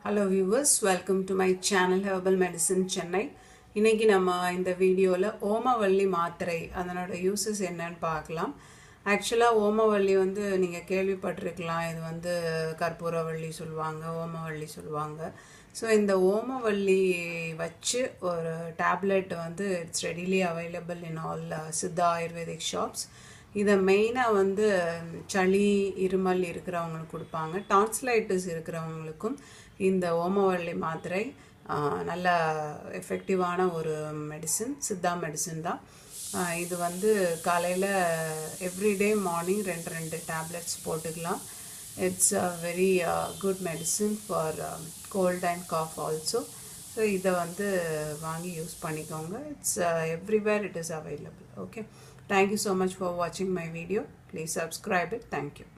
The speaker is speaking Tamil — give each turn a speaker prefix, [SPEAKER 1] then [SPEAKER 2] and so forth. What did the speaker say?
[SPEAKER 1] Hello viewers, welcome to my channel Herbal Medicine Chennai. இன்னைக்கு நம்ம இந்த வீடியோல ஓமவல்லி மாத்திரை அதனோட யூசஸ் என்னன்னு பார்க்கலாம். ஆக்சுவலா ஓமவல்லி வந்து நீங்க கேள்விப்பட்டிருக்கலாம். இது வந்து கற்பூரவள்ளி சொல்வாங்க, ஓமவல்லி சொல்வாங்க. ஸோ இந்த ஓமவல்லி வச்சு ஒரு டேப்லெட் வந்து it's readily available in all Siddha ayurvedic shops. இதை மெயினாக வந்து சளி இருமல் இருக்கிறவங்களுக்கு கொடுப்பாங்க. டான்சிலைட்டிஸ் இருக்கிறவங்களுக்கும் இந்த ஓமவல்லி மாத்திரை நல்ல எஃபெக்டிவான ஒரு மெடிசன், சித்தா மெடிசன் தான். இது வந்து காலையில் எவ்ரிடே மார்னிங் ரெண்டு டேப்லெட்ஸ் போட்டுக்கலாம். It's a very good medicine for cold and cough also. So இதை வந்து வாங்கி யூஸ் பண்ணிக்கோங்க. It's everywhere it is available. Okay, thank you so much for watching my video. Please subscribe it. Thank you.